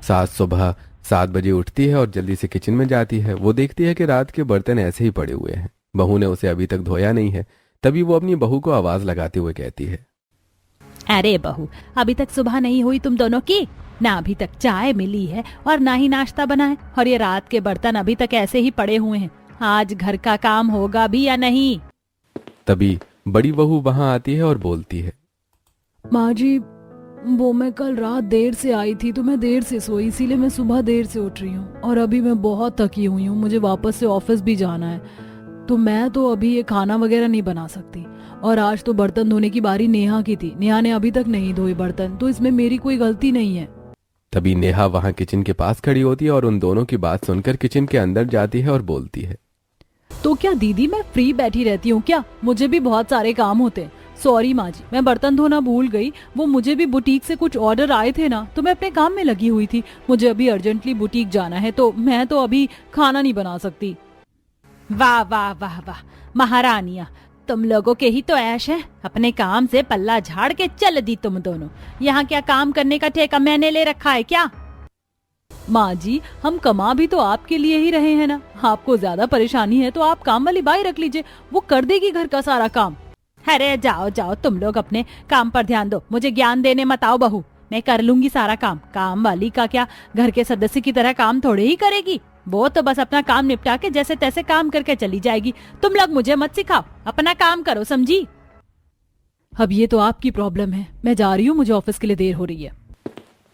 सास सुबह 7 बजे उठती है और जल्दी से किचन में जाती है। वो देखती है कि रात के बर्तन ऐसे ही पड़े हुए हैं, बहू ने उसे अभी तक धोया नहीं है। तभी वो अपनी बहू को आवाज लगाते हुए कहती है, अरे बहू, अभी तक सुबह नहीं हुई तुम दोनों की? ना अभी तक चाय मिली है और ना ही नाश्ता बना है, और ये रात के बर्तन अभी तक ऐसे ही पड़े हुए हैं। आज घर का काम होगा भी या नहीं? तभी बड़ी बहू वहां आती है और बोलती है, माँ जी, वो मैं कल रात देर से आई थी तो मैं देर से सोई, इसीलिए मैं सुबह देर से उठ रही हूँ और अभी मैं बहुत थकी हुई हूँ। मुझे वापस से ऑफिस भी जाना है, तो मैं तो अभी ये खाना वगैरह नहीं बना सकती। और आज तो बर्तन धोने की बारी नेहा की थी, नेहा ने अभी तक नहीं धोए बर्तन, तो इसमें मेरी कोई गलती नहीं है। तभी नेहा वहां किचन के पास खड़ी होती है और उन दोनों की बात सुनकर किचन के अंदर जाती है और बोलती है, तो क्या दीदी मैं फ्री बैठी रहती हूँ क्या? मुझे भी बहुत सारे काम होते हैं। सॉरी माँ जी, मैं बर्तन धोना भूल गई। वो मुझे भी बुटीक से कुछ ऑर्डर आए थे ना, तो मैं अपने काम में लगी हुई थी। मुझे अभी अर्जेंटली बुटीक जाना है, तो मैं तो अभी खाना नहीं बना सकती। वाह वाह वाह वाह, महारानिया, तुम लोगों के ही तो ऐश है। अपने काम से पल्ला झाड़ के चल दी तुम दोनों। यहाँ क्या काम करने का ठेका मैंने ले रखा है क्या? माँ जी, हम कमा भी तो आपके लिए ही रहे हैं ना। आपको ज्यादा परेशानी है तो आप काम वाली बाई रख लीजिए, वो कर देगी घर का सारा काम। अरे जाओ जाओ, तुम लोग अपने काम पर ध्यान दो, मुझे ज्ञान देने मत आओ बहू। मैं कर लूंगी सारा काम। काम वाली का क्या घर के सदस्य की तरह काम थोड़े ही करेगी। वो तो बस अपना काम निपटा के जैसे तैसे काम करके चली जाएगी। तुम लोग मुझे मत सिखाओ, अपना काम करो, समझी? अब ये तो आपकी प्रॉब्लम है। मैं जा रही हूँ, मुझे ऑफिस के लिए देर हो रही है।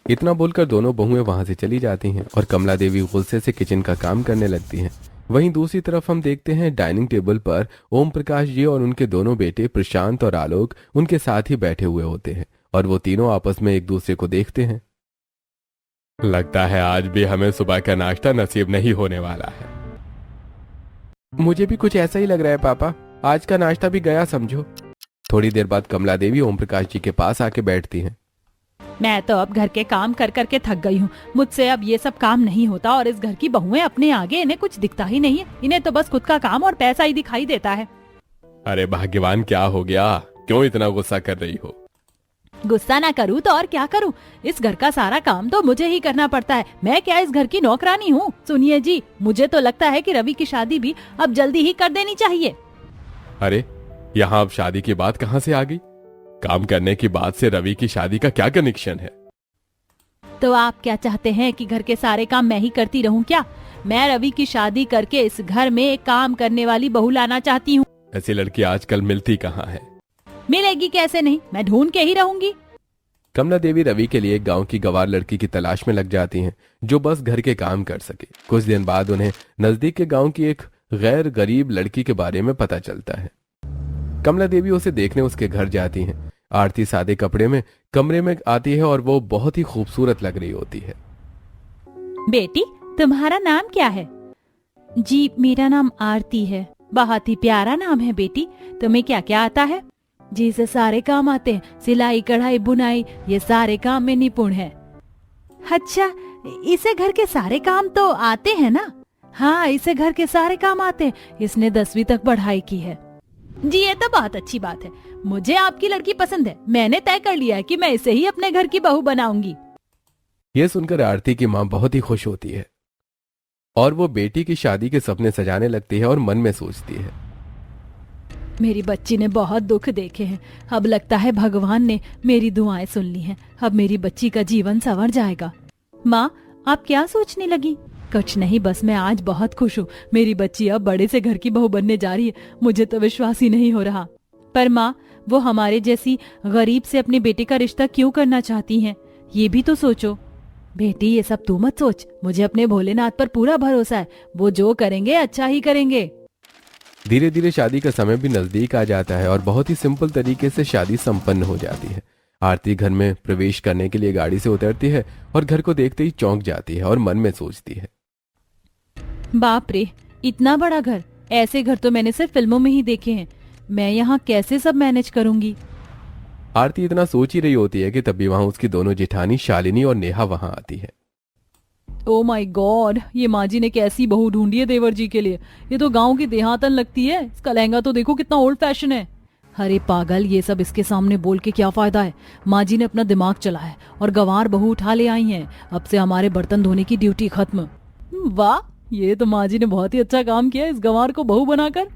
इतना बोलकर दोनों बहुएं वहां से चली जाती हैं और कमला देवी गुस्से से किचन का काम करने लगती हैं। वहीं दूसरी तरफ हम देखते हैं डाइनिंग टेबल पर ओम प्रकाश जी और उनके दोनों बेटे प्रशांत और आलोक उनके साथ ही बैठे हुए होते हैं और वो तीनों आपस में एक दूसरे को देखते हैं। लगता है आज भी हमें सुबह का नाश्ता नसीब नहीं होने वाला है। मुझे भी कुछ ऐसा ही लग रहा है पापा, आज का नाश्ता भी गया समझो। थोड़ी देर बाद कमला देवी ओम प्रकाश जी के पास आके बैठती हैं। मैं तो अब घर के काम कर करके थक गई हूँ। मुझसे अब ये सब काम नहीं होता, और इस घर की बहुएं अपने आगे इन्हें कुछ दिखता ही नहीं है। इन्हें तो बस खुद का काम और पैसा ही दिखाई देता है। अरे भाग्यवान, क्या हो गया? क्यों इतना गुस्सा कर रही हो? गुस्सा ना करूँ तो और क्या करूँ? इस घर का सारा काम तो मुझे ही करना पड़ता है। मैं क्या इस घर की नौकरानी हूँ? सुनिए जी, मुझे तो लगता है कि रवि की शादी भी अब जल्दी ही कर देनी चाहिए। अरे यहाँ अब शादी की बात कहाँ से आ गई? काम करने की बात से रवि की शादी का क्या कनेक्शन है? तो आप क्या चाहते हैं कि घर के सारे काम मैं ही करती रहूं क्या? मैं रवि की शादी करके इस घर में एक काम करने वाली बहू लाना चाहती हूँ। ऐसी लड़की आजकल मिलती कहाँ है? मिलेगी कैसे नहीं, मैं ढूंढ के ही रहूंगी। कमला देवी रवि के लिए गांव की गवार लड़की की तलाश में लग जाती हैं, जो बस घर के काम कर सके। कुछ दिन बाद उन्हें नजदीक के गांव की एक गैर गरीब लड़की के बारे में पता चलता है। कमला देवी उसे देखने उसके घर जाती हैं। आरती सादे कपड़े में कमरे में आती है और वो बहुत ही खूबसूरत लग रही होती है। बेटी, तुम्हारा नाम क्या है? जी, मेरा नाम आरती है। बहुत ही प्यारा नाम है बेटी। तुम्हें क्या क्या आता है? जी, से सारे काम आते हैं। सिलाई, कढ़ाई, बुनाई, ये सारे काम में निपुण है। अच्छा, इसे घर के सारे काम तो आते हैं ना? हाँ, इसे घर के सारे काम आते हैं। इसने 10वीं तक पढ़ाई की है। जी, ये तो बहुत अच्छी बात है। मुझे आपकी लड़की पसंद है। मैंने तय कर लिया है कि मैं इसे ही अपने घर की बहू बनाऊंगी। यह सुनकर आरती की मां बहुत ही खुश होती है और वो बेटी की शादी के सपने सजाने लगती है और मन में सोचती है, मेरी बच्ची ने बहुत दुख देखे हैं। अब लगता है भगवान ने मेरी दुआएं सुन ली हैं। अब मेरी बच्ची का जीवन संवर जाएगा। माँ, आप क्या सोचने लगी? कुछ नहीं, बस मैं आज बहुत खुश हूँ। मेरी बच्ची अब बड़े से घर की बहू बनने जा रही है। मुझे तो विश्वास ही नहीं हो रहा। पर माँ, वो हमारे जैसी गरीब से अपने बेटे का रिश्ता क्यों करना चाहती हैं? ये भी तो सोचो। बेटी, ये सब तू मत सोच। मुझे अपने भोलेनाथ पर पूरा भरोसा है। वो जो करेंगे अच्छा ही करेंगे। धीरे धीरे शादी का समय भी नजदीक आ जाता है और बहुत ही सिंपल तरीके से शादी संपन्न हो जाती है। आरती घर में प्रवेश करने के लिए गाड़ी से उतरती है और घर को देखते ही चौंक जाती है और मन में सोचती है, बाप रे, इतना बड़ा घर! ऐसे घर तो मैंने सिर्फ फिल्मों में ही देखे हैं। मैं यहाँ कैसे सब मैनेज करूंगी? आरती इतना सोच ही रही होती है कि तभी वहां उसकी दोनों जेठानी शालिनी और नेहा वहां आती है। ओ माय गॉड, ये माँ जी ने कैसी बहू ढूंढी है देवर जी के लिए। ये तो गांव की देहातन लगती है। इसका लहंगा तो देखो कितना ओल्ड फैशन है। अरे पागल, ये सब इसके सामने बोल के क्या फायदा है। माँ जी ने अपना दिमाग चला है और गंवार बहू उठा ले आई हैं। अब से हमारे बर्तन धोने की ड्यूटी खत्म। वाह, ये तो माँ जी ने बहुत ही अच्छा काम किया इस गंवार को बहू बनाकर।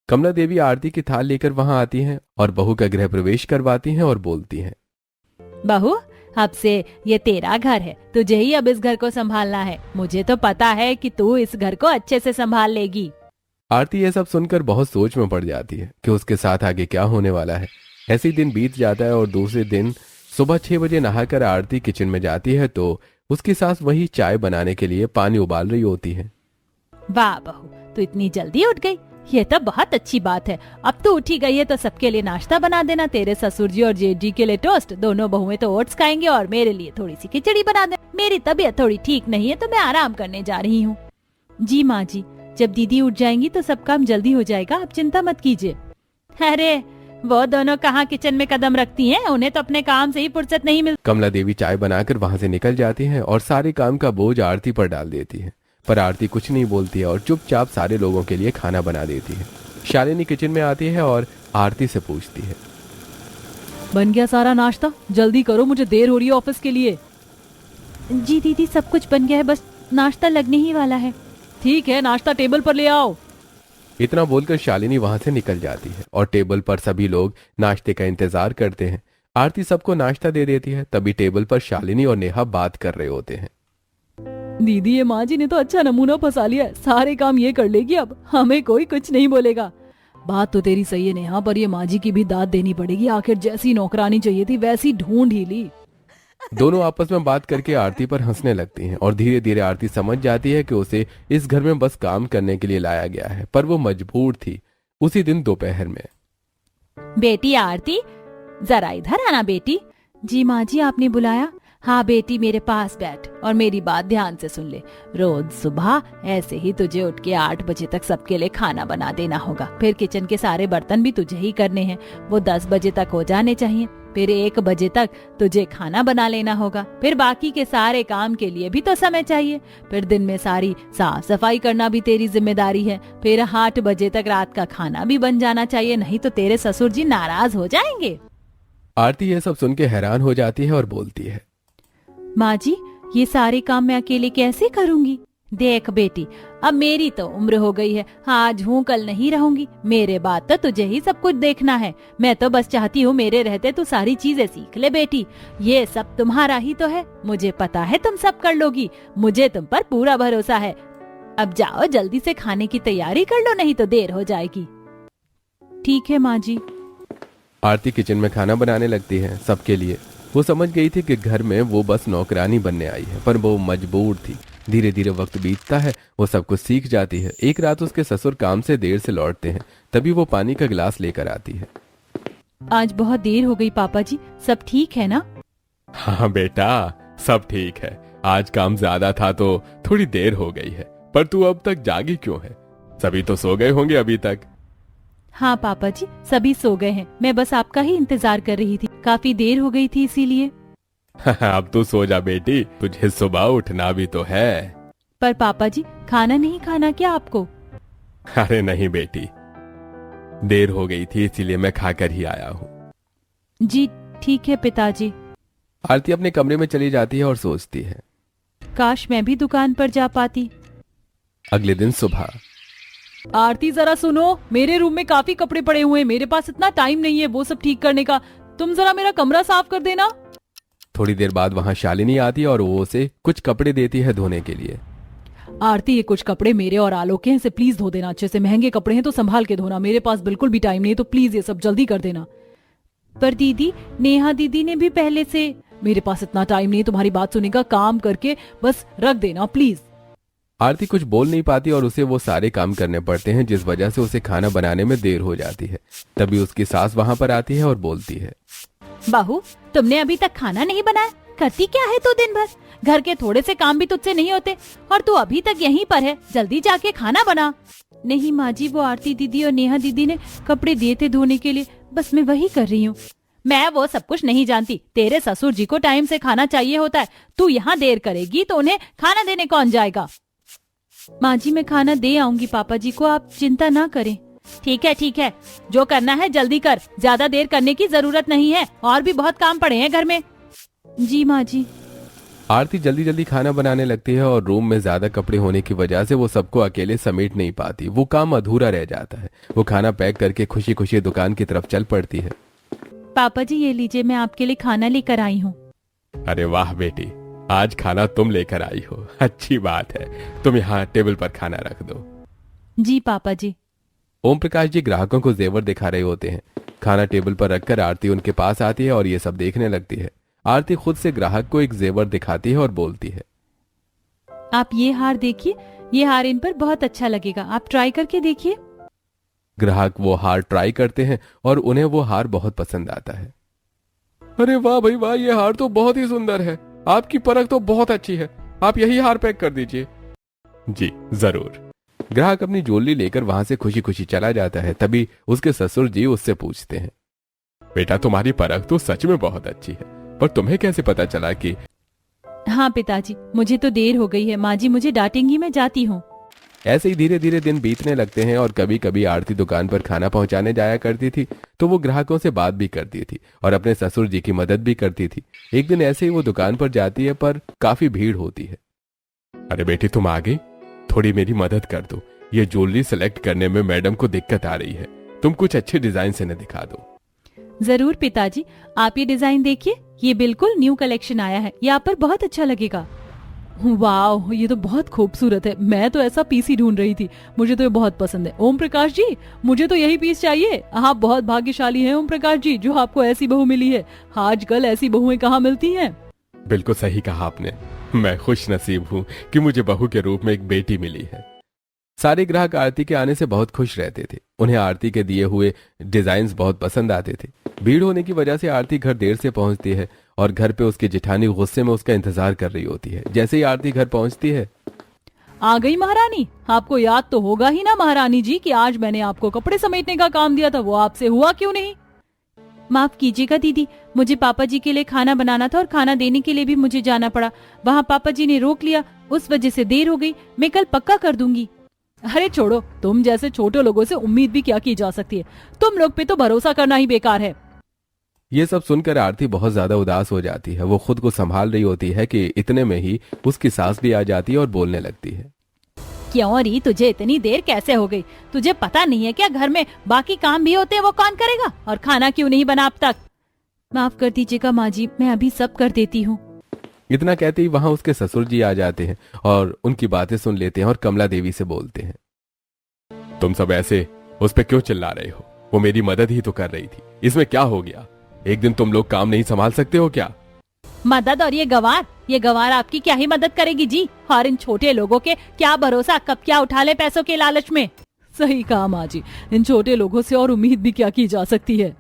कमला देवी आरती की थाल लेकर वहां आती हैं और बहू का गृह प्रवेश करवाती हैं और बोलती हैं, बहू, अब से ये तेरा घर है, तुझे ही अब इस घर को संभालना है। मुझे तो पता है कि तू इस घर को अच्छे से संभाल लेगी। आरती ये सब सुनकर बहुत सोच में पड़ जाती है कि उसके साथ आगे क्या होने वाला है। ऐसे ही दिन बीत जाता है और दूसरे दिन सुबह 6 बजे नहाकर आरती किचन में जाती है तो उसकी सास वही चाय बनाने के लिए पानी उबाल रही होती है। वाह बहू, तू इतनी जल्दी उठ गई, ये तो बहुत अच्छी बात है। अब तो उठी गई है तो सबके लिए नाश्ता बना देना। तेरे ससुर जी और जेठ जी के लिए टोस्ट, दोनों बहुएं तो ओट्स खाएंगे और मेरे लिए थोड़ी सी खिचड़ी बना दे। मेरी तबीयत थोड़ी ठीक नहीं है तो मैं आराम करने जा रही हूँ। जी माँ जी, जब दीदी उठ जाएंगी तो सब काम जल्दी हो जाएगा, आप चिंता मत कीजिए। अरे वो दोनों कहाँ किचन में कदम रखती हैं, उन्हें तो अपने काम से ही फुर्सत नहीं मिलती। कमला देवी चाय बनाकर वहां से निकल जाती हैं और सारे काम का बोझ आरती पर डाल देती है। पर आरती कुछ नहीं बोलती है और चुपचाप सारे लोगों के लिए खाना बना देती है। शालिनी किचन में आती है और आरती से पूछती है, बन गया सारा नाश्ता? जल्दी करो, मुझे देर हो रही है ऑफिस के लिए। जी दीदी, सब कुछ बन गया है, बस नाश्ता लगने ही वाला है। ठीक है, नाश्ता टेबल पर ले आओ। इतना बोलकर शालिनी वहां से निकल जाती है और टेबल पर सभी लोग नाश्ते का इंतजार करते हैं। आरती सबको नाश्ता दे देती है। तभी टेबल पर शालिनी और नेहा बात कर रहे होते हैं। दीदी, ये माँ जी ने तो अच्छा नमूना फंसा लिया है, सारे काम ये कर लेगी, अब हमें कोई कुछ नहीं बोलेगा। बात तो तेरी सही है नेहा, पर ये माँ जी की भी दाद देनी पड़ेगी। आखिर जैसी नौकरानी चाहिए थी वैसी ढूंढ ही ली। दोनों आपस में बात करके आरती पर हंसने लगती हैं और धीरे धीरे आरती समझ जाती है कि उसे इस घर में बस काम करने के लिए लाया गया है, पर वो मजबूर थी। उसी दिन दोपहर में, बेटी आरती, जरा इधर आना बेटी। जी माँ जी, आपने बुलाया? हाँ बेटी, मेरे पास बैठ और मेरी बात ध्यान से सुन ले। रोज सुबह ऐसे ही तुझे उठ के 8 बजे तक सबके लिए खाना बना देना होगा। फिर किचन के सारे बर्तन भी तुझे ही करने हैं, वो 10 बजे तक हो जाने चाहिए। फिर 1 बजे तक तुझे खाना बना लेना होगा। फिर बाकी के सारे काम के लिए भी तो समय चाहिए। फिर दिन में सारी साफ सफाई करना भी तेरी जिम्मेदारी है। फिर 8 बजे तक रात का खाना भी बन जाना चाहिए, नहीं तो तेरे ससुर जी नाराज हो जाएंगे। आरती ये सब सुन के हैरान हो जाती है और बोलती है, माँ जी, ये सारे काम मैं अकेले कैसे करूंगी? देख बेटी, अब मेरी तो उम्र हो गई है, आज हूँ कल नहीं रहूंगी। मेरे बाद तो तुझे ही सब कुछ देखना है। मैं तो बस चाहती हूँ मेरे रहते तू सारी चीजें सीख ले बेटी। ये सब तुम्हारा ही तो है, मुझे पता है तुम सब कर लोगी। मुझे तुम पर पूरा भरोसा है। अब जाओ जल्दी से खाने की तैयारी कर लो, नहीं तो देर हो जाएगी। ठीक है माँ जी। आरती किचन में खाना बनाने लगती है सबके लिए। वो समझ गई थी कि घर में वो बस नौकरानी बनने आई है, पर वो मजबूर थी। धीरे धीरे वक्त बीतता है, वो सब कुछ सीख जाती है। एक रात उसके ससुर काम से देर से लौटते हैं, तभी वो पानी का गिलास लेकर आती है। आज बहुत देर हो गई पापा जी, सब ठीक है ना? हाँ बेटा, सब ठीक है। आज काम ज्यादा था तो थोड़ी देर हो गई है, पर तू अब तक जागी क्यों है? सभी तो सो गए होंगे अभी तक। हाँ पापा जी, सभी सो गए हैं, मैं बस आपका ही इंतजार कर रही थी, काफी देर हो गई थी इसीलिए। अब तू सो जा बेटी, तुझे सुबह उठना भी तो है। पर पापा जी, खाना नहीं खाना क्या आपको? अरे नहीं बेटी, देर हो गई थी इसीलिए मैं खाकर ही आया हूँ। जी ठीक है पिताजी। आरती अपने कमरे में चली जाती है और सोचती है, काश मैं भी दुकान पर जा पाती। अगले दिन सुबह, आरती जरा सुनो, मेरे रूम में काफी कपड़े पड़े हुए हैं, मेरे पास इतना टाइम नहीं है वो सब ठीक करने का। तुम जरा मेरा कमरा साफ कर देना। थोड़ी देर बाद वहाँ शालिनी आती है और वो उसे कुछ कपड़े देती है धोने के लिए। आरती, ये कुछ कपड़े मेरे और आलोक के हैं, इसे प्लीज धो देना अच्छे से। महंगे कपड़े हैं तो संभाल के धोना, मेरे पास बिल्कुल भी टाइम नहीं है, तो प्लीज ये सब जल्दी कर देना। पर दीदी, नेहा दीदी ने भी पहले से। मेरे पास इतना टाइम नहीं है तुम्हारी बात सुनने का, काम करके बस रख देना प्लीज। आरती कुछ बोल नहीं पाती और उसे वो सारे काम करने पड़ते हैं, जिस वजह से उसे खाना बनाने में देर हो जाती है। तभी उसकी सास वहाँ पर आती है और बोलती है, बहू, तुमने अभी तक खाना नहीं बनाया? करती क्या है तू दिन भर? घर के थोड़े से काम भी तुझसे नहीं होते और तू अभी तक यहीं पर है। जल्दी जाके खाना बना। नहीं माँ जी, वो आरती दीदी और नेहा दीदी ने कपड़े दिए थे धोने के लिए, बस मैं वही कर रही हूँ। मैं वो सब कुछ नहीं जानती। तेरे ससुर जी को टाइम से खाना चाहिए होता है। तू यहाँ देर करेगी तो उन्हें खाना देने कौन जाएगा? माँ जी, मैं खाना दे आऊंगी पापा जी को, आप चिंता ना करें। ठीक है, जो करना है जल्दी कर, ज्यादा देर करने की जरूरत नहीं है, और भी बहुत काम पड़े हैं घर में। जी माँ जी। आरती जल्दी जल्दी खाना बनाने लगती है और रूम में ज्यादा कपड़े होने की वजह से वो सबको अकेले समेट नहीं पाती। वो काम अधूरा रह जाता है। वो खाना पैक करके खुशी खुशी दुकान की तरफ चल पड़ती है। पापा जी ये लीजिए, मैं आपके लिए खाना लेकर आई हूँ। अरे वाह बेटी, आज खाना तुम लेकर आई हो, अच्छी बात है। तुम यहाँ टेबल पर खाना रख दो। जी पापा जी। ओम प्रकाश जी ग्राहकों को जेवर दिखा रहे होते हैं। खाना टेबल पर रखकर आरती उनके पास आती है और ये सब देखने लगती है। आरती खुद से ग्राहक को एक जेवर दिखाती है और बोलती है, आप ये हार देखिए, ये हार इन पर बहुत अच्छा लगेगा, आप ट्राई करके देखिए। ग्राहक वो हार ट्राई करते हैं और उन्हें वो हार बहुत पसंद आता है। अरे वाह भाई वाह, ये हार तो बहुत ही सुंदर है। आपकी परख तो बहुत अच्छी है, आप यही हार पैक कर दीजिए। जी जरूर। ग्राहक अपनी ज्वेलरी लेकर वहां से खुशी खुशी चला जाता है। तभी उसके ससुर जी उससे पूछते हैं, बेटा तुम्हारी परख तो सच में बहुत अच्छी है, पर तुम्हें कैसे पता चला कि? हाँ पिताजी, मुझे तो देर हो गई है, माँ जी मुझे डांटेंगी, मैं जाती हूँ। ऐसे ही धीरे धीरे दिन बीतने लगते हैं और कभी कभी आरती दुकान पर खाना पहुंचाने जाया करती थी तो वो ग्राहकों से बात भी करती थी और अपने ससुर जी की मदद भी करती थी। एक दिन ऐसे ही वो दुकान पर जाती है पर काफी भीड़ होती है। अरे बेटी तुम आ गई, थोड़ी मेरी मदद कर दो। ये ज्वेलरी सिलेक्ट करने में मैडम को दिक्कत आ रही है, तुम कुछ अच्छे डिजाइन से न दिखा दो। जरूर पिताजी, आप ये डिजाइन देखिए, ये बिल्कुल न्यू कलेक्शन आया है, ये आप पर बहुत अच्छा लगेगा। वाह, ये तो बहुत खूबसूरत है, मैं तो ऐसा पीस ही ढूंढ रही थी, मुझे तो ये बहुत पसंद है। ओम प्रकाश जी, मुझे तो यही पीस चाहिए। आप बहुत भाग्यशाली हैं ओम प्रकाश जी, जो आपको ऐसी बहू मिली है। आजकल ऐसी बहुएं कहाँ मिलती हैं। बिल्कुल सही कहा आपने, मैं खुश नसीब हूँ कि मुझे बहू के रूप में एक बेटी मिली है। सारे ग्राहक आरती के आने से बहुत खुश रहते थे। उन्हें आरती के दिए हुए डिजाइन्स बहुत पसंद आते थे। भीड़ होने की वजह से आरती घर देर से पहुंचती है और घर पे उसकी जेठानी गुस्से में उसका इंतजार कर रही होती है। जैसे ही आरती घर पहुंचती है, आ गई महारानी। आपको याद तो होगा ही ना महारानी जी कि आज मैंने आपको कपड़े समेटने का काम दिया था, वो आपसे हुआ क्यों नहीं? माफ कीजिएगा दीदी, मुझे पापा जी के लिए खाना बनाना था और खाना देने के लिए भी मुझे जाना पड़ा। वहाँ पापा जी ने रोक लिया, उस वजह से देर हो गई। मैं कल पक्का कर दूंगी। अरे छोड़ो, तुम जैसे छोटे लोगों से उम्मीद भी क्या की जा सकती है। तुम लोग पे तो भरोसा करना ही बेकार है। ये सब सुनकर आरती बहुत ज्यादा उदास हो जाती है। वो खुद को संभाल रही होती है कि इतने में ही उसकी सास भी आ जाती है और बोलने लगती है, क्यों री, तुझे इतनी देर कैसे हो गई? तुझे पता नहीं है क्या घर में बाकी काम भी होते हैं, वो कौन करेगा? और खाना क्यों नहीं बना अब तक? माफ कर दीजिएगा माँ जी, मैं अभी सब कर देती हूँ। इतना कहते ही वहां उसके ससुर जी आ जाते हैं और उनकी बातें सुन लेते हैं और कमला देवी से बोलते हैं, तुम सब ऐसे उस पे क्यों चिल्ला रहे हो? वो मेरी मदद ही तो कर रही थी, इसमें क्या हो गया? एक दिन तुम लोग काम नहीं संभाल सकते हो क्या? मदद? और ये गवार आपकी क्या ही मदद करेगी जी? और इन छोटे लोगों के क्या भरोसा, कब क्या उठा ले पैसों के लालच में। सही कहा माँ जी, इन छोटे लोगों से और उम्मीद भी क्या की जा सकती है।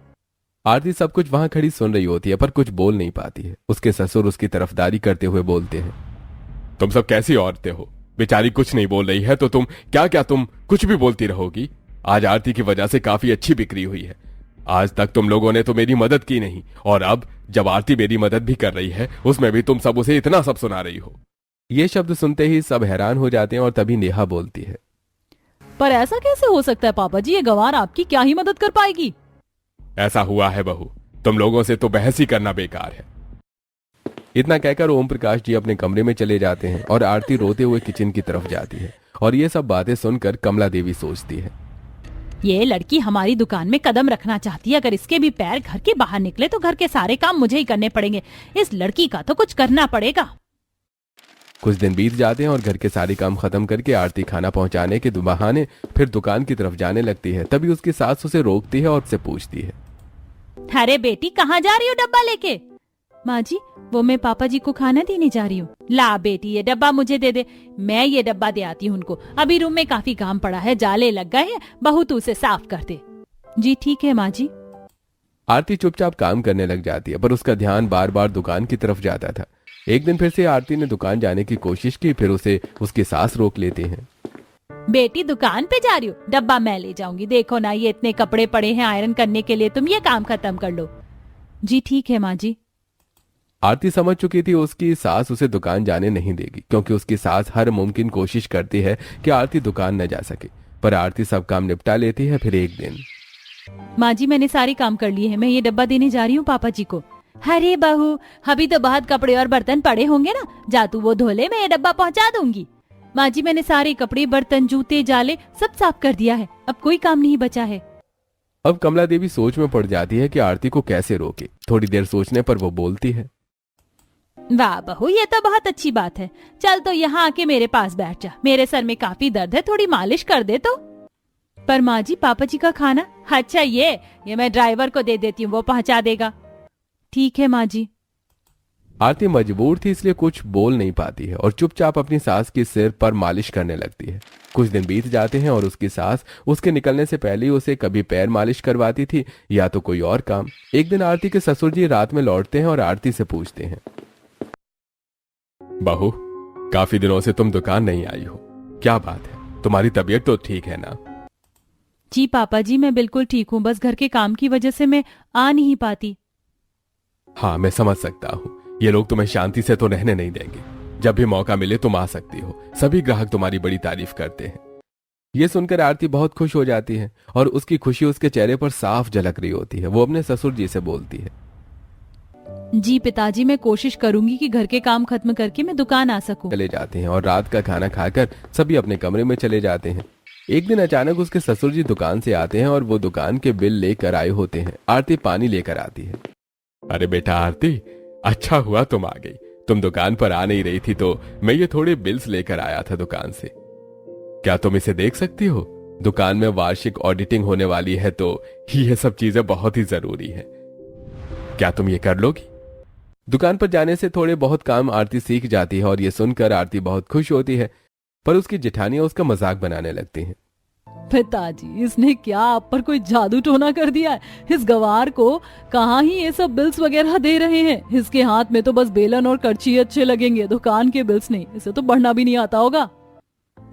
आरती सब कुछ वहां खड़ी सुन रही होती है पर कुछ बोल नहीं पाती है। उसके ससुर उसकी तरफदारी करते हुए बोलते हैं, तुम सब कैसी औरतें हो? बेचारी कुछ नहीं बोल रही है तो तुम तुम कुछ भी बोलती रहोगी? आज आरती की वजह से काफी अच्छी बिक्री हुई है। आज तक तुम लोगों ने तो मेरी मदद की नहीं, और अब जब आरती मेरी मदद भी कर रही है उसमें भी तुम सब उसे इतना सब सुना रही हो। ये शब्द सुनते ही सब हैरान हो जाते हैं और तभी नेहा बोलती है, पर ऐसा कैसे हो सकता है पापा जी, ये गवार आपकी क्या ही मदद कर पाएगी? ऐसा हुआ है बहू, तुम लोगों से तो बहस ही करना बेकार है। इतना कहकर ओम प्रकाश जी अपने कमरे में चले जाते हैं और आरती रोते हुए किचन की तरफ जाती है। और ये सब बातें सुनकर कमला देवी सोचती है, ये लड़की हमारी दुकान में कदम रखना चाहती है। अगर इसके भी पैर घर के बाहर निकले तो घर के सारे काम मुझे ही करने पड़ेंगे। इस लड़की का तो कुछ करना पड़ेगा। कुछ दिन बीत जाते हैं और घर के सारे काम खत्म करके आरती खाना पहुंचाने के बहाने फिर दुकान की तरफ जाने लगती है। तभी उसकी सास उसे रोकती है और उससे पूछती है, अरे बेटी, कहाँ जा रही हो डब्बा लेके? माँ जी, वो मैं पापा जी को खाना देने जा रही हूँ। ला बेटी, ये डब्बा मुझे दे दे, मैं ये डब्बा दे आती हूँ उनको। अभी रूम में काफी काम पड़ा है, जाले लग गए हैं, बहू तू उसे साफ कर दे। जी ठीक है माँ जी। आरती चुपचाप काम करने लग जाती है पर उसका ध्यान बार बार दुकान की तरफ जाता था। एक दिन फिर से आरती ने दुकान जाने की कोशिश की, फिर उसे उसकी सास रोक लेते हैं। बेटी, दुकान पे जा रही हो? डब्बा मैं ले जाऊंगी। देखो ना, ये इतने कपड़े पड़े हैं आयरन करने के लिए, तुम ये काम खत्म कर लो। जी ठीक है माँ जी। आरती समझ चुकी थी उसकी सास उसे दुकान जाने नहीं देगी, क्योंकि उसकी सास हर मुमकिन कोशिश करती है कि आरती दुकान न जा सके। पर आरती सब काम निपटा लेती है। फिर एक दिन माँ जी मैंने सारे काम कर लिए हैं, मैं ये डब्बा देने जा रही हूँ पापा जी को। अरे बहू, अभी तो बहुत कपड़े और बर्तन पड़े होंगे ना, जा तू वो धो ले, मैं ये डब्बा पहुँचा दूंगी। माँ जी मैंने सारे कपड़े, बर्तन, जूते, जाले सब साफ कर दिया है, अब कोई काम नहीं बचा है। अब कमला देवी सोच में पड़ जाती है कि आरती को कैसे रोके। थोड़ी देर सोचने पर वो बोलती है, वाह बहू, ये तो बहुत अच्छी बात है। चल तो यहाँ आके मेरे पास बैठ जा, मेरे सर में काफी दर्द है, थोड़ी मालिश कर दे तो। पर माँ जी पापा जी का खाना, अच्छा ये मैं ड्राइवर को दे देती हूँ, वो पहुँचा देगा। ठीक है माँ जी। आरती मजबूर थी इसलिए कुछ बोल नहीं पाती है और चुपचाप अपनी सास की सिर पर मालिश करने लगती है। कुछ दिन बीत जाते हैं और उसकी सास उसके निकलने से पहले ही उसे कभी पैर मालिश करवाती थी या तो कोई और काम। एक दिन आरती के ससुर जी रात में लौटते हैं और आरती से पूछते हैं, बहू, काफी दिनों से तुम दुकान नहीं आई हो, क्या बात है? तुम्हारी तबीयत तो ठीक है ना? जी पापा जी मैं बिल्कुल ठीक हूँ, बस घर के काम की वजह से मैं आ नहीं पाती। हाँ, मैं समझ सकता हूँ, ये लोग तुम्हें शांति से तो रहने नहीं देंगे। जब भी मौका मिले तुम आ सकती हो, सभी ग्राहक तुम्हारी बड़ी तारीफ करते हैं। ये सुनकर आरती बहुत खुश हो जाती है और उसकी खुशी उसके चेहरे पर साफ झलक रही होती है। वो अपने ससुर जी से बोलती है, जी पिताजी मैं कोशिश करूंगी कि घर के काम खत्म करके मैं दुकान आ सकूं। चले जाते हैं और रात का खाना खाकर सभी अपने कमरे में चले जाते हैं। एक दिन अचानक उसके ससुर जी दुकान से आते हैं और वो दुकान के बिल लेकर आए होते हैं। आरती पानी लेकर आती है। अरे बेटा आरती, अच्छा हुआ तुम आ गई। तुम दुकान पर आ नहीं रही थी तो मैं ये थोड़े बिल्स लेकर आया था दुकान से। क्या तुम इसे देख सकती हो? दुकान में वार्षिक ऑडिटिंग होने वाली है तो ये सब चीजें बहुत ही जरूरी है। क्या तुम ये कर लोगी? दुकान पर जाने से थोड़े बहुत काम आरती सीख जाती है और ये सुनकर आरती बहुत खुश होती है, पर उसकी जेठानियां उसका मजाक बनाने लगती हैं। पिताजी, इसने क्या आप पर कोई जादू टोना कर दिया है? इस गवार को कहाँ ही ये सब बिल्स वगैरह दे रहे हैं? इसके हाथ में तो बस बेलन और करची अच्छे लगेंगे, दुकान के बिल्स नहीं। इसे तो बढ़ना भी नहीं आता होगा।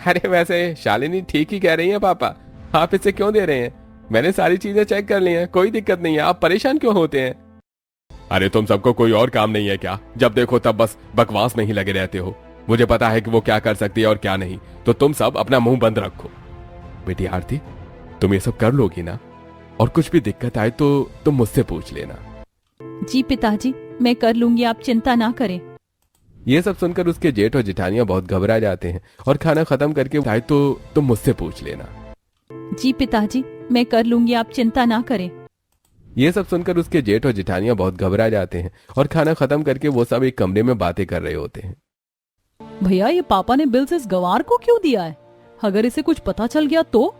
अरे वैसे शालिनी ठीक ही कह रही है पापा, आप इसे क्यों दे रहे हैं? मैंने सारी चीजें चेक कर ली हैं, कोई दिक्कत नहीं है, आप परेशान क्यों होते हैं? अरे तुम सबको कोई और काम नहीं है क्या? जब देखो तब बस बकवास में ही लगे रहते हो। मुझे पता है कि वो क्या कर सकती है और क्या नहीं, तो तुम सब अपना मुंह बंद रखो। बेटी आरती, तुम ये सब कर लोगी ना? और कुछ भी दिक्कत आए तो तुम मुझसे पूछ लेना। जी पिताजी मैं कर लूंगी, आप चिंता ना करें। ये सब सुनकर उसके जेठ और जेठानियां बहुत घबरा जाते हैं और खाना खत्म करके आए तो तुम मुझसे पूछ लेना। जी पिताजी मैं कर लूंगी, आप चिंता ना करें। ये सब सुनकर उसके जेठ और जेठानियां बहुत घबरा जाते हैं और खाना खत्म करके वो सब एक कमरे में बातें कर रहे होते हैं। भैया, ये पापा ने बिल्स इस गवार को क्यों दिया है? अगर इसे कुछ पता चल गया तो?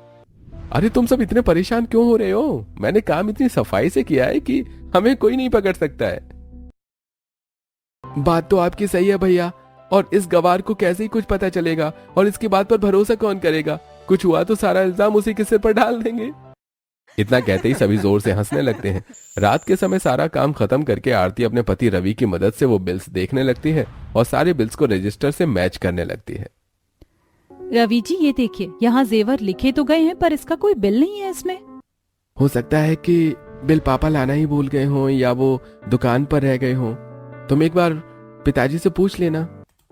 अरे तुम सब इतने परेशान क्यों हो रहे हो? मैंने काम इतनी सफाई से किया है कि हमें कोई नहीं पकड़ सकता है। बात तो आपकी सही है भैया, और इस गवार को कैसे ही कुछ पता चलेगा और इसकी बात पर भरोसा कौन करेगा? कुछ हुआ तो सारा इल्जाम उसी के सिर पर डाल देंगे। इतना कहते ही सभी जोर से हंसने लगते हैं। रात के समय सारा काम खत्म करके आरती अपने पति रवि की मदद से वो बिल्स देखने लगती है और सारे बिल्स को रजिस्टर से मैच करने लगती है। रवि जी ये देखिए, यहाँ जेवर लिखे तो गए हैं पर इसका कोई बिल नहीं है इसमें। हो सकता है कि बिल पापा लाना ही भूल गए हों या वो दुकान पर रह गए हों। तुम एक बार पिताजी से पूछ लेना।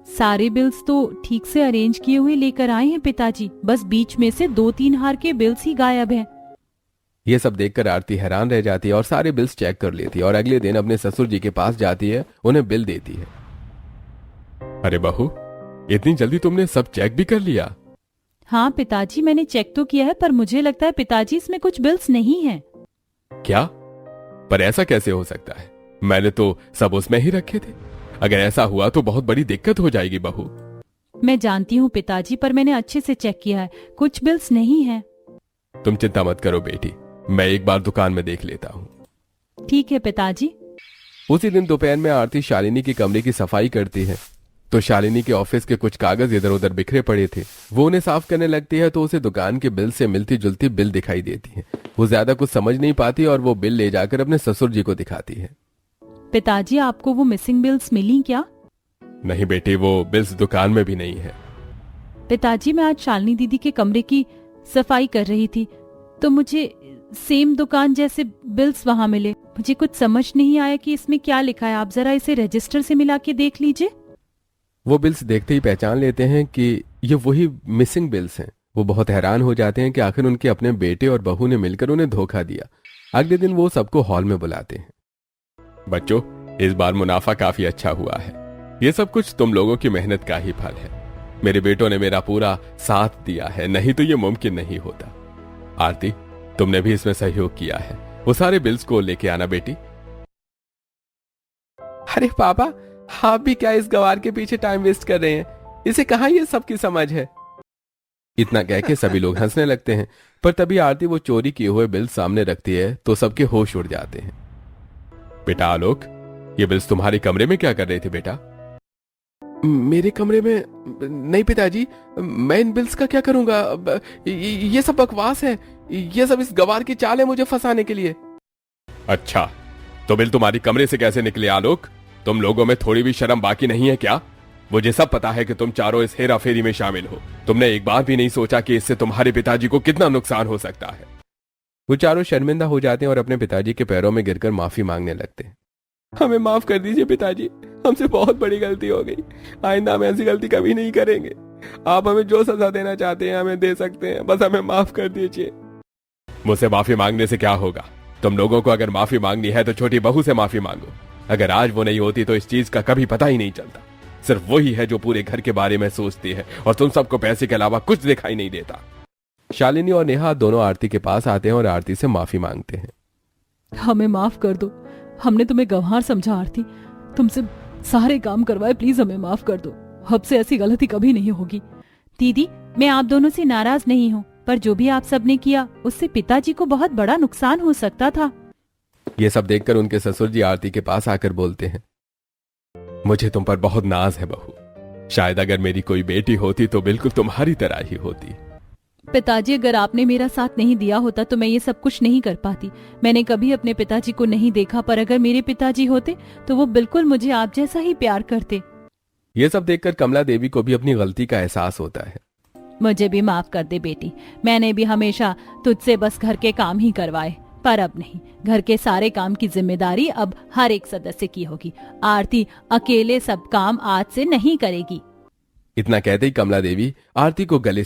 सारे बिल्स तो ठीक से अरेंज किए हुए लेकर आए हैं पिताजी, बस बीच में से 2-3 हार के बिल्स ही गायब हैं। ये सब देखकर आरती हैरान रह जाती है और सारे बिल्स चेक कर लेती है और अगले दिन अपने ससुर जी के पास जाती है, उन्हें बिल देती है। अरे बहू, इतनी जल्दी तुमने सब चेक भी कर लिया? हाँ पिताजी मैंने चेक तो किया है, पर मुझे लगता है पिताजी इसमें कुछ बिल्स नहीं है। क्या? पर ऐसा कैसे हो सकता है? मैंने तो सब उसमें ही रखे थे। अगर ऐसा हुआ तो बहुत बड़ी दिक्कत हो जाएगी बहू। मैं जानती हूँ पिताजी, पर मैंने अच्छे से चेक किया है, कुछ बिल्स नहीं है। तुम चिंता मत करो बेटी, मैं एक बार दुकान में देख लेता हूँ। ठीक है पिताजी। उसी दिन दोपहर में आरती शालिनी के कमरे की सफाई करती है तो शालिनी के ऑफिस के कुछ कागज इधर उधर बिखरे पड़े थे। वो उन्हें साफ करने लगती है तो उसे दुकान के बिल से मिलती जुलती बिल दिखाई देती है। वो ज्यादा कुछ समझ नहीं पाती और वो बिल ले जाकर अपने ससुर जी को दिखाती है। पिताजी आपको वो मिसिंग बिल्स मिली क्या? नहीं बेटी, वो बिल्स दुकान में भी नहीं है। पिताजी मैं आज शालिनी दीदी के कमरे की सफाई कर रही थी तो मुझे सेम दुकान जैसे बिल्स वहां मिले। मुझे कुछ समझ नहीं आया कि इसमें क्या लिखा है, आप जरा इसे रजिस्टर से मिला के देख लीजिए। वो बिल्स देखते ही पहचान लेते हैं कि ये वही मिसिंग बिल्स हैं। वो बहुत हैरान हो जाते हैं कि आखिर उनके अपने बेटे और बहू ने मिलकर उन्हें धोखा दिया। अगले दिन वो सबको हॉल में बुलाते हैं। बच्चों, इस बार मुनाफा काफी अच्छा हुआ है। ये सब कुछ तुम लोगों की मेहनत का ही फल है। मेरे बेटों ने मेरा पूरा साथ दिया है, नहीं तो ये मुमकिन नहीं होता। आरती, तुमने भी इसमें सहयोग किया है। वो सारे बिल्स को लेके आना बेटी। अरे पापा, आप भी क्या इस गवार के पीछे टाइम वेस्ट कर रहे हैं? इसे कहाँ ये सब की समझ है? इतना कह के सभी लोग हंसने लगते हैं, पर तभी आरती वो चोरी किए हुए बिल सामने रखती है तो सबके होश उड़ जाते हैं। बेटा आलोक, ये बिल्स तुम्हारे कमरे में क्या कर रहे थे बेटा? मेरे कमरे में? नहीं पिताजी, मैं इन बिल्स का क्या करूंगा? ये सब बकवास है। ये सब इस गवार की चाल है मुझे फंसाने के लिए। अच्छा, तो बिल तुम्हारी कमरे से कैसे निकले आलोक? तुम लोगों में थोड़ी भी शर्म बाकी नहीं है क्या? मुझे सब पता है कि तुम चारों इस हेरा फेरी में शामिल हो। तुमने एक बार भी नहीं सोचा कि इससे तुम्हारे पिताजी को कितना नुकसान हो सकता है। वो चारों शर्मिंदा हो जाते हैं और अपने पिताजी के पैरों में गिरकर माफी मांगने लगते हैं। हमें माफ कर दीजिए पिताजी, हमसे बहुत बड़ी गलती हो गई। आइंदा हम ऐसी गलती कभी नहीं करेंगे। आप हमें जो सजा देना चाहते हैं हमें दे सकते हैं, बस हमें माफ कर दीजिए। मुझसे माफी मांगने से क्या होगा? तुम लोगों को अगर माफी मांगनी है तो छोटी बहू से माफी मांगो। अगर आज वो नहीं होती तो इस चीज का कभी पता ही नहीं चलता। सिर्फ वही है जो पूरे घर के बारे में सोचती है और तुम सबको पैसे के अलावा कुछ दिखाई नहीं देता। शालिनी और नेहा दोनों आरती के पास आते हैं और आरती से माफी मांगते हैं। हमें माफ कर दो, हमने तुम्हें गंवार समझा आरती, तुमसे सारे काम करवाए, प्लीज हमें माफ कर दो। अब से ऐसी गलती कभी नहीं होगी। दीदी, मैं आप दोनों से नाराज नहीं हूँ, पर जो भी आप सबने किया उससे पिताजी को बहुत बड़ा नुकसान हो सकता था। ये सब देखकर उनके ससुर जी आरती के पास आकर बोलते हैं, मुझे तुम पर बहुत नाज है बहू। शायद अगर मेरी कोई बेटी होती तो बिल्कुल तुम्हारी तरह ही होती। पिताजी, अगर आपने मेरा साथ नहीं दिया होता तो मैं ये सब कुछ नहीं कर पाती। मैंने कभी अपने पिताजी को नहीं देखा, पर अगर मेरे पिताजी होते तो वो बिल्कुल मुझे आप जैसा ही प्यार करते। ये सब देखकर कमला देवी को भी अपनी गलती का एहसास होता है। मुझे भी माफ कर दे बेटी, मैंने भी हमेशा तुझसे बस घर के काम ही करवाए, पर अब नहीं। घर के सारे काम की जिम्मेदारी अब हर एक सदस्य की होगी। आरती अकेले सब काम आज से नहीं करेगी। इतना कहते ही कमला देवी आरती को गले